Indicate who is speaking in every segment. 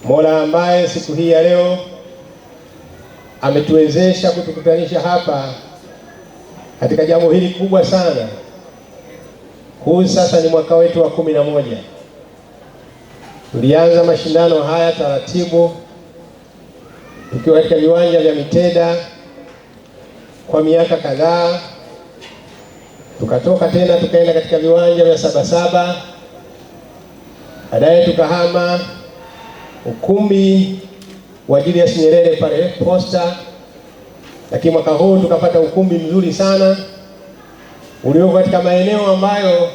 Speaker 1: Mola ambaye siku hii ya leo ametuwezesha kutukutanisha hapa katika jambo hili kubwa sana. Huu sasa ni mwaka wetu wa 11. Tulianza mashindano haya taratibu tukiwa katika viwanja vya Miteda kwa miaka kadhaa, tukatoka tena tukaenda katika viwanja vya Sabasaba, baadaye tukahama ukumbi wa Julius Nyerere pale Posta, lakini mwaka huu tukapata ukumbi mzuri sana ulioko katika maeneo ambayo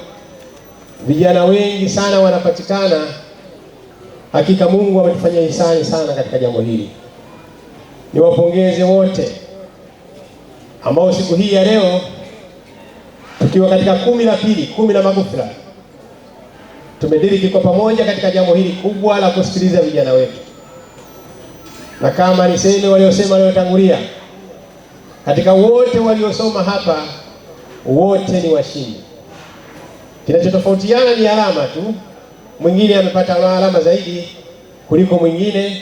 Speaker 1: vijana wengi sana wanapatikana. Hakika Mungu ametufanyia hisani sana katika jambo hili. Niwapongeze wote ambao siku hii ya leo tukiwa katika 10 la maghfira tumediriki kwa pamoja katika jambo hili kubwa la kusikiliza vijana wetu. Na kama niseme waliosema waliotangulia, katika wote waliosoma hapa wote ni washindi. Kinachotofautiana ni alama tu, mwingine amepata alama zaidi kuliko mwingine,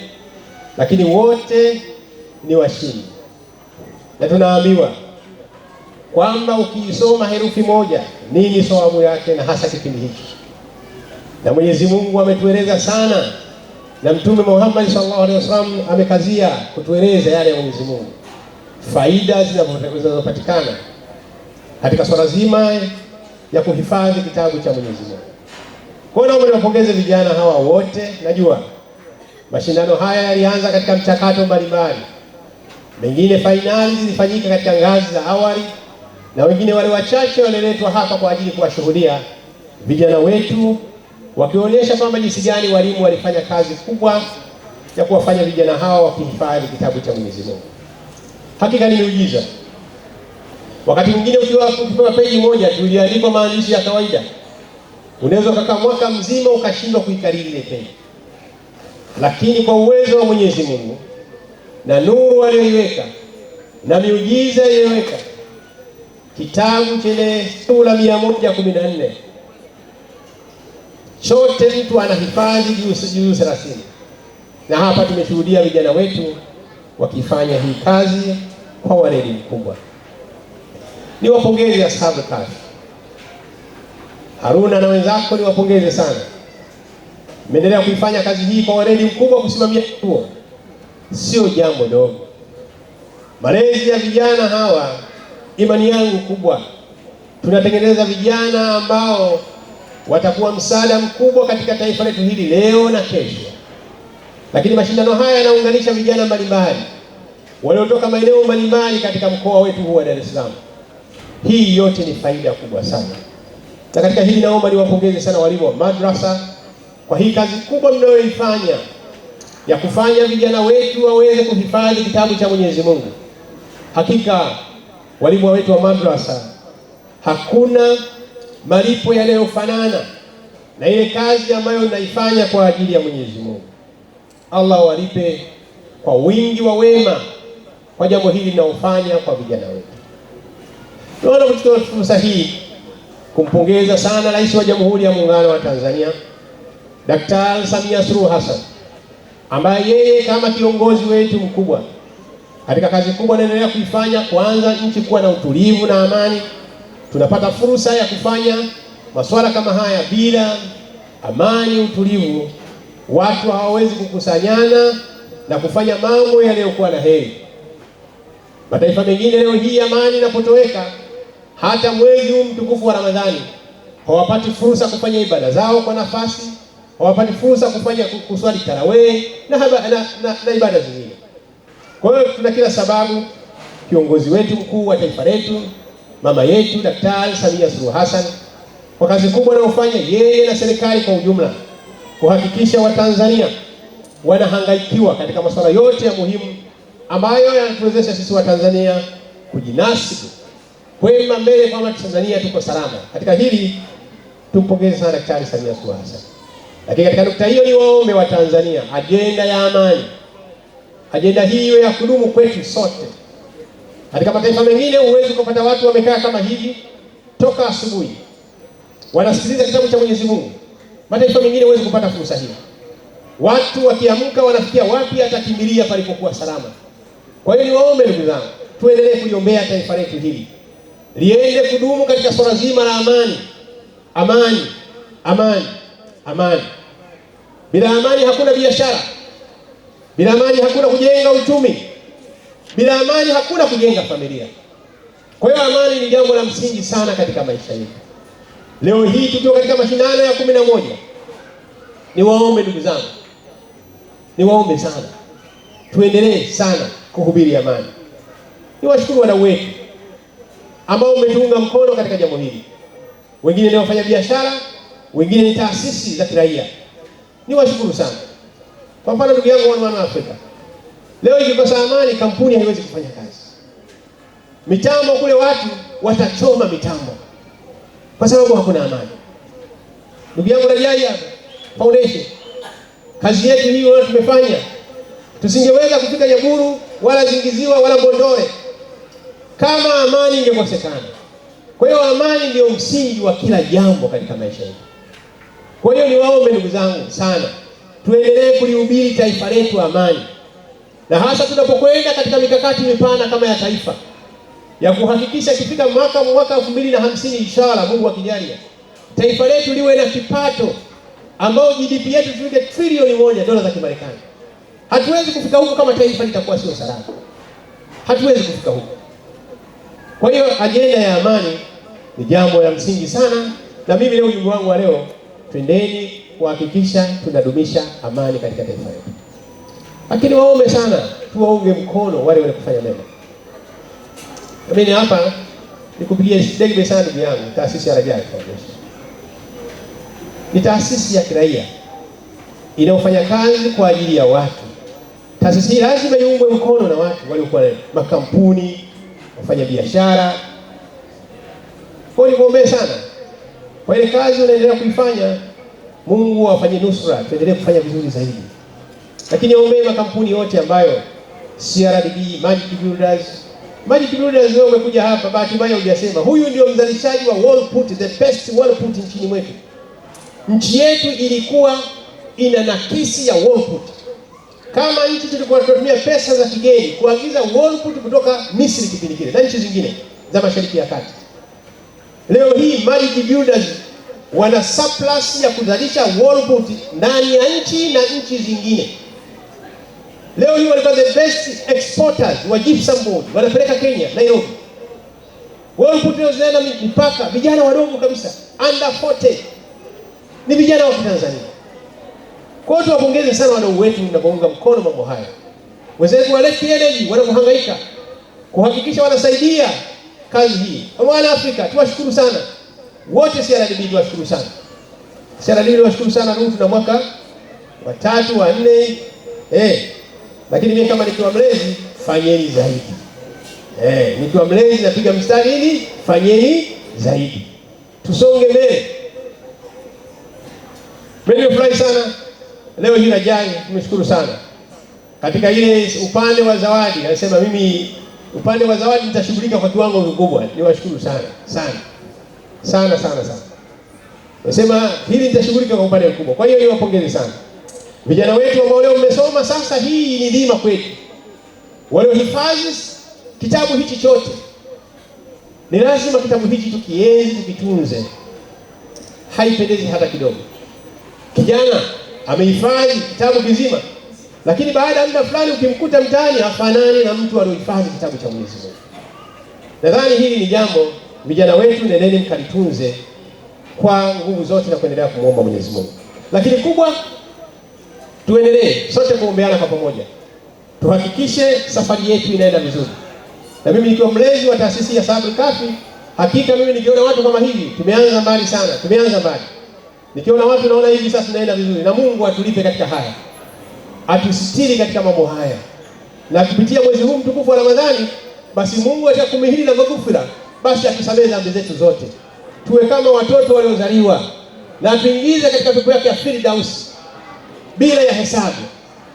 Speaker 1: lakini wote ni washindi. Na tunaambiwa kwamba ukiisoma herufi moja nini thawabu yake, na hasa kipindi hiki. Na Mwenyezi Mungu ametueleza sana, na Mtume Muhammad sallallahu alaihi wasallam amekazia kutueleza yale ya Mwenyezi Mungu, faida zinazopatikana katika swala zima ya kuhifadhi kitabu cha Mwenyezi Mungu. Kwa hiyo naomba niwapongeze vijana hawa wote. Najua mashindano haya yalianza katika mchakato mbalimbali, mengine fainali zilifanyika katika ngazi za awali, na wengine wale wachache waliletwa hapa kwa ajili kuwashuhudia vijana wetu wakionyesha kwamba jinsi gani walimu walifanya kazi kubwa ya kuwafanya vijana hawa wakihifadhi kitabu cha Mwenyezi Mungu. Hakika ni miujiza. Wakati mwingine ukipewa peji moja tu iliandikwa maandishi ya kawaida, unaweza kukaa mwaka mzima ukashindwa kuikariri ile peji. Lakini kwa uwezo wa Mwenyezi Mungu na nuru aliyoiweka na miujiza aliyoweka, kitabu chenye sura 114 chote mtu anahifadhi juu 30. Na hapa tumeshuhudia vijana wetu wakifanya hii kazi kwa weledi mkubwa. Niwapongeze ashabu kazi. Haruna na wenzako niwapongeze sana. Mmeendelea kuifanya kazi hii kwa weledi mkubwa. Kusimamia kituo sio jambo dogo. Malezi ya vijana hawa, imani yangu kubwa, tunatengeneza vijana ambao watakuwa msaada mkubwa katika taifa letu hili leo na kesho. Lakini mashindano haya yanaunganisha vijana mbalimbali waliotoka maeneo mbalimbali katika mkoa wetu huu wa Dar es Salaam. Hii yote ni faida kubwa sana. Na katika hili naomba niwapongeze sana walimu wa madrasa kwa hii kazi kubwa mnayoifanya ya kufanya vijana wetu waweze kuhifadhi kitabu cha Mwenyezi Mungu. Hakika walimu wetu wa madrasa, hakuna malipo yanayofanana na ile kazi ambayo mnaifanya kwa ajili ya Mwenyezi Mungu. Allah walipe kwa wingi wa wema kwa jambo hili linalofanya kwa vijana wetu. Tunaona kuchukua fursa hii kumpongeza sana Rais wa Jamhuri ya Muungano wa Tanzania Daktari Samia Suluhu Hassan, ambaye yeye kama kiongozi wetu mkubwa katika kazi kubwa anaendelea kuifanya, kwanza nchi kuwa na utulivu na amani. Tunapata fursa ya kufanya masuala kama haya. Bila amani, utulivu, watu hawawezi kukusanyana na kufanya mambo yaliyokuwa na heri. Mataifa mengine leo hii amani inapotoweka, hata mwezi huu mtukufu wa Ramadhani hawapati fursa kufanya ibada zao kwa nafasi, hawapati fursa kufanya kuswali tarawih na ibada zingine. Kwa hiyo tuna kila sababu kiongozi wetu mkuu wa taifa letu, mama yetu Daktari Samia Suluhu Hassan, kwa kazi kubwa anayofanya yeye na serikali kwa ujumla kuhakikisha Watanzania wanahangaikiwa katika masuala yote ya muhimu ambayo yanatuwezesha sisi Watanzania kujinasibu kwema mbele kwamba Tanzania tuko salama. Katika hili tumpongeze sana Daktari Samia Suluhu Hassan. Lakini katika nukta hiyo ni waombe wa Tanzania, ajenda ya amani, ajenda hiyo ya kudumu kwetu sote. Katika mataifa mengine huwezi kupata watu wamekaa kama hivi toka asubuhi wanasikiliza kitabu cha Mwenyezi Mungu. Mataifa mengine huwezi kupata fursa hiyo. Watu wakiamka wanafikia wapi? Atakimbilia palipokuwa salama. Kwa hiyo niwaombe ndugu zangu, tuendelee kuliombea taifa letu hili liende kudumu katika swala zima la amani. Amani, amani, amani. Bila amani hakuna biashara. Bila amani hakuna kujenga uchumi. Bila amani hakuna kujenga familia. Kwa hiyo amani ni jambo la msingi sana katika maisha yetu. Leo hii tukiwa katika mashindano ya 11, niwaombe ndugu zangu, niwaombe sana, tuendelee sana kuhubiri amani. Niwashukuru wadau wetu ambao umetuunga mkono katika jambo hili. Wengine ni wafanya biashara, wengine ni taasisi za kiraia. Niwashukuru sana. Kwa mfano ndugu yangu wa Afrika, leo ikikosa amani kampuni haiwezi kufanya kazi. Mitambo kule watu watachoma mitambo kwa sababu hakuna amani. Ndugu yangu Rajai hapa Foundation, kazi yetu hiyo tumefanya. Tusingeweza kufika Nyaburu wala Zingiziwa wala Bondole kama amani ingekosekana. Kwa hiyo amani ndio msingi wa kila jambo katika maisha yetu. Kwa hiyo niwaombe ndugu zangu sana, tuendelee kulihubiri taifa letu amani. Na hasa tunapokwenda katika mikakati mipana kama ya taifa ya kuhakikisha kifika mwaka 2050 inshallah, Mungu akijalia, taifa letu liwe na kipato ambao GDP yetu tufike trilioni 1 dola za Kimarekani. Hatuwezi kufika huko kama taifa litakuwa sio salama. Hatuwezi kufika huko. Kwa hiyo ajenda ya amani ni jambo la msingi sana, na mimi leo ujumbe wangu wa leo, twendeni kuhakikisha tunadumisha amani katika taifa letu. Lakini waombe sana, tuwaunge mkono wale wenye kufanya mema. Mimi hapa nikupigie debe sana ndugu yangu, taasisi ya Rajai Foundation. Ni taasisi ya kiraia inayofanya kazi kwa ajili ya watu. Taasisi hii lazima iungwe mkono na watu waliokuwa makampuni, wafanya biashara. Kwa hiyo niombe sana kwa ile kazi unaendelea kuifanya, Mungu afanye nusra, tuendelee kufanya vizuri zaidi. Lakini niombe makampuni yote ambayo CRDB, Magic Builders leo umekuja hapa, bahati mbaya hujasema huyu ndio mzalishaji wa wall put, the best wall put nchini mwetu. Nchi yetu ilikuwa ina nakisi ya wall put. Kama nchi tulikuwa tunatumia pesa za kigeni kuagiza wall put kutoka Misri kipindi kile na nchi zingine za Mashariki ya Kati. Leo hii Magic Builders wana surplus ya kuzalisha wall put ndani ya nchi na nchi zingine. Leo hii walikuwa the best exporters wa gypsum board, wanapeleka Kenya, Nairobi. Wall put leo zinaenda mipaka, vijana wadogo kabisa, under 40. Ni vijana wa Tanzania. Kwa hiyo tuwapongeze sana wadau wetu mnapounga mkono mambo haya. Wenzetu wa Lake Energy wanapohangaika kuhakikisha wanasaidia kazi hii. Wana Afrika tuwashukuru sana. Wote CRDB tuwashukuru sana. CRDB tuwashukuru sana, ndio tuna mwaka wa 3 wa 4. Lakini mimi kama nikiwa mlezi, fanyeni zaidi. Nikiwa mlezi napiga mstari hili, fanyeni zaidi. Tusonge mbele. Mimi nimefurahi sana leo hii Rajai, tumeshukuru sana. Katika ile upande wa zawadi, anasema mimi upande wa zawadi nitashughulika kwa kiwango kikubwa. Niwashukuru sana, sana. Sana sana sana. Anasema hili nitashughulika kwa upande mkubwa. Kwa hiyo niwapongeze sana. Vijana wetu ambao leo mmesoma, sasa hii ni dhima kwetu. Waliohifadhi kitabu hichi chote, ni lazima kitabu hichi tukienzi, tukitunze. Haipendezi hata kidogo. Kijana amehifadhi kitabu kizima, lakini baada ya muda fulani ukimkuta mtaani hafanani na mtu aliyohifadhi kitabu cha Mwenyezi Mungu. Nadhani hili ni jambo vijana wetu nendeni mkalitunze kwa nguvu zote na kuendelea kumuomba Mwenyezi Mungu. Lakini kubwa, tuendelee sote kuombeana kwa pamoja. Tuhakikishe safari yetu inaenda vizuri. Na mimi nikiwa mlezi wa taasisi ya Sabri Kafi, hakika mimi nikiona watu kama hivi, tumeanza mbali sana, tumeanza mbali. Nikiona watu naona hivi sasa tunaenda vizuri, na Mungu atulipe katika haya. Atusitiri katika mambo haya. Na kupitia mwezi huu mtukufu wa Ramadhani, basi Mungu atakumihili na maghfira, basi atusamehe dhambi zetu zote. Tuwe kama watoto waliozaliwa na tuingize katika pepo yake ya Firdaus bila ya hesabu.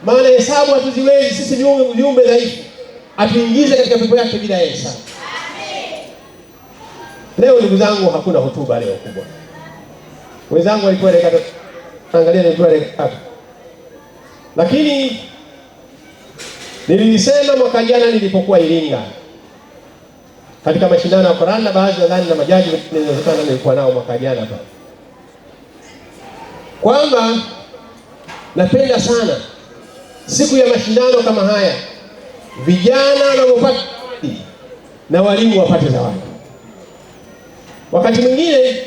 Speaker 1: Maana hesabu hatuziwezi sisi, viumbe dhaifu. Atuingize katika pepo yake bila ya hesabu. Leo ndugu zangu, hakuna hotuba leo kubwa. Wenzangu walikuwa angalia nilikuwa Lakini nilisema mwaka jana nilipokuwa Iringa katika mashindano ya Qur'an, na baadhi nadhani na majaji inawezekana nilikuwa nao mwaka jana hapa, kwamba napenda sana siku ya mashindano kama haya vijana wanapopata na walimu wapate zawadi. Wakati mwingine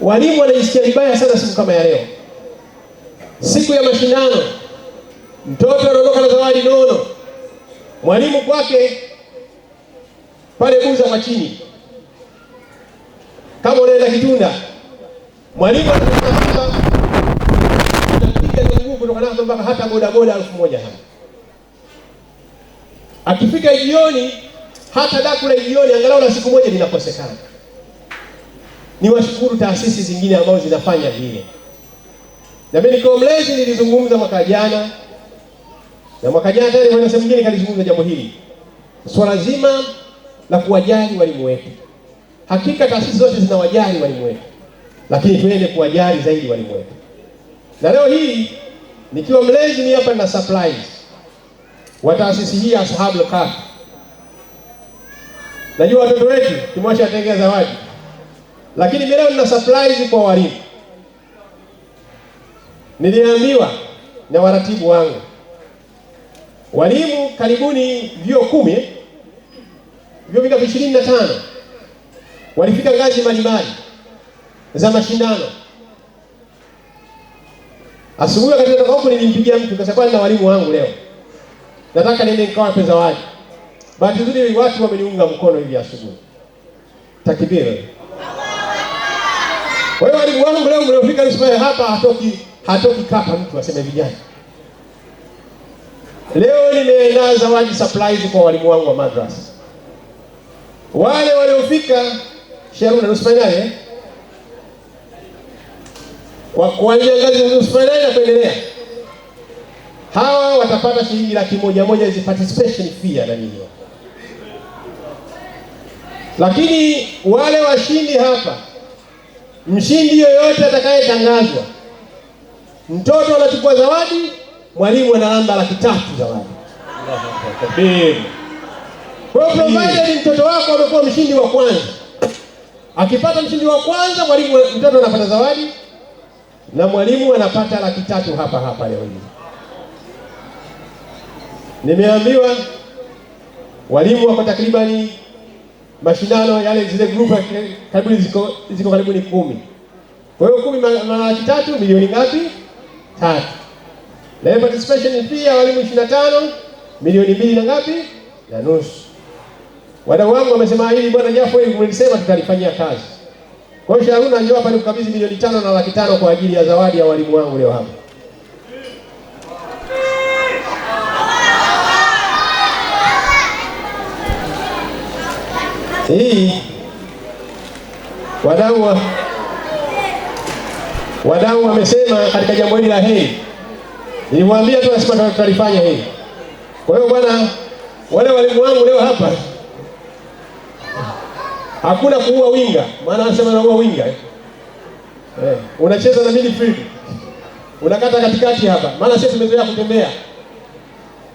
Speaker 1: walimu wanajisikia vibaya sana siku kama ya leo, siku ya mashindano, mtoto anaondoka na zawadi nono, mwalimu kwake pale Buza kwa chini. Kama unaenda Kitunda, mwalimu anapiga nguvu kutoka nazo mpaka hata bodaboda 1000 hapa. Akifika jioni, hata daku la jioni angalau na siku moja linakosekana. Ni washukuru taasisi zingine ambazo zinafanya vile. Na mimi niko mlezi, nilizungumza mwaka jana, na mwaka jana tena kwa sehemu nyingine kalizungumza jambo hili, swala zima la kuwajali walimu wetu. Hakika taasisi zote zinawajali walimu wetu, lakini tuende kuwajali zaidi walimu wetu. Na leo hii nikiwa mlezi, ni hapa na surprise wa taasisi hii ya Ashabul Kahfi. Najua watoto wetu tumewashatengea zawadi, lakini leo nina surprise kwa walimu. Niliambiwa na waratibu wangu, walimu karibuni vyuo 10, vyuo vingi 25 walifika ngazi mbalimbali za mashindano. Asubuhi wakati natoka huko nilimpigia mtu kwa sababu na walimu wangu leo nataka niende nikawape zawadi. Bahati nzuri watu wameniunga mkono hivi asubuhi. Takbir. Kwa hiyo walimu wangu leo mliofika nisema hapa hatoki kapa mtu aseme vijana. Leo nimeandaa zawadi surprise kwa walimu wangu wa madrasa. Wale waliofika Sharuna nusu finali kwa kuanzia ngazi ya nusu finali na kuendelea, hawa watapata shilingi 100,000 za participation fee na nini. Lakini wale washindi hapa, mshindi yoyote atakayetangazwa, mtoto anachukua zawadi, mwalimu analamba 300,000 zawadi. Allahu Akbar. Kwa provided mtoto wako amekuwa mshindi wa kwanza, akipata mshindi wa kwanza, mwalimu mtoto anapata zawadi na mwalimu anapata 300,000 hapa leo hii. Nimeambiwa walimu wako takribani mashindano yale zile group karibuni ziko karibuni 10. Kwa hiyo 10 mara 300 milioni ngapi? 3. Na participation fee ya walimu 25 milioni 2 na ngapi? Na nusu. Wadau wangu wamesema hili bwana Jafo, hili mlisema tutalifanyia kazi. Kwa hiyo Sharuna njoo hapa nikukabidhi milioni 5 na 500,000 kwa ajili ya zawadi ya walimu wangu leo hapa. Hii wadau wamesema katika jambo hili la heri. Nilimwambia tu nasema tutalifanya hili. Kwa hiyo bwana, wale walimu wangu leo hapa hakuna kuua winga, maana anasema anaua winga. Unacheza na midfield. Unakata katikati hapa. Maana sisi tumezoea kutembea.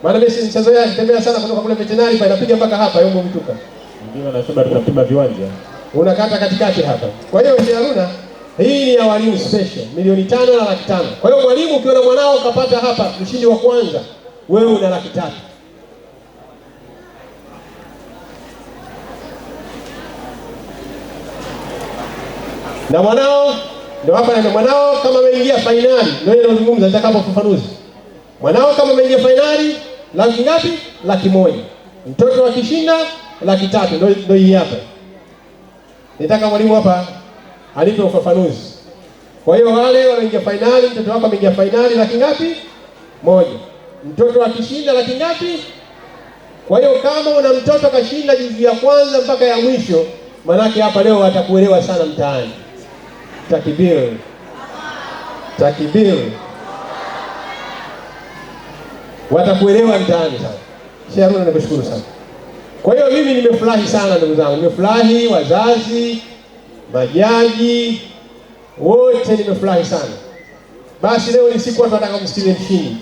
Speaker 1: Maana mimi sijazoea kutembea sana kutoka kule veterinary pa inapiga mpaka hapa yombo vituka. Ndio anasema tunapima viwanja. Unakata katikati hapa. Kwa hiyo Sharuna, hii ni ya walimu special, milioni 5 na 500,000. Kwa hiyo mwalimu ukiona mwanao kapata hapa mshindi wa kwanza, wewe una 300,000. Na mwanao ndio hapa, na mwanao kama ameingia finali, ndio ninazungumza nitakapo ufafanuzi. Mwanao kama ameingia finali, laki ngapi? 100,000. Mtoto akishinda 300,000, ndio hii hapa. Nitaka mwalimu hapa alipe ufafanuzi. Kwa hiyo wale wanaingia finali, mtoto wako ameingia finali, laki ngapi? 1. Mtoto akishinda laki ngapi? Kwa hiyo kama una mtoto kashinda juzu ya kwanza mpaka ya mwisho, manake hapa leo watakuelewa sana mtaani. Takbir. Takbir. Watakuelewa mtaani sana. Sharuna, nikushukuru sana. Kwa hiyo mimi nimefurahi sana ndugu zangu. Nimefurahi, wazazi, majaji, wote nimefurahi sana. Basi leo ni siku watu wanataka kumsikize mshindi.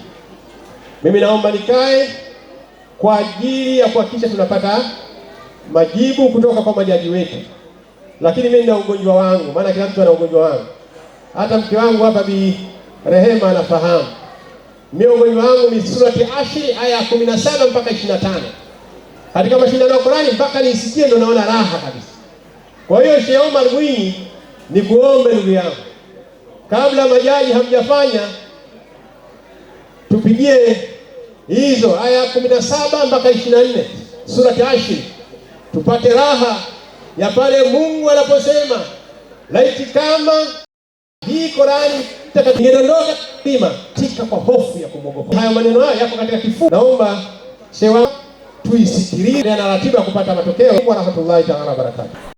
Speaker 1: Mimi naomba nikae kwa ajili ya kuhakikisha tunapata majibu kutoka kwa majaji wetu. Lakini mimi nina ugonjwa wangu, maana kila mtu ana ugonjwa wangu. Hata mke wangu hapa Bi Rehema anafahamu. Mimi ugonjwa wangu ni surati Ashri aya 17 mpaka 25. Katika mashindano ya Qur'ani mpaka nisikie ndo naona raha kabisa. Kwa hiyo Sheikh Omar Mwinyi, ni kuombe ndugu yangu, kabla majaji hamjafanya, tupigie hizo aya 17 mpaka 24 surati Ashri, tupate raha ya pale Mungu anaposema laiti kama hii Qur'ani ingedondoka bima tika kwa hofu ya kumwogopa. Hayo maneno haya yako katika kifungu. Naomba Sheikh tuisikilize na ratiba kupata matokeo. Wa rahmatullahi ta'ala barakatuh.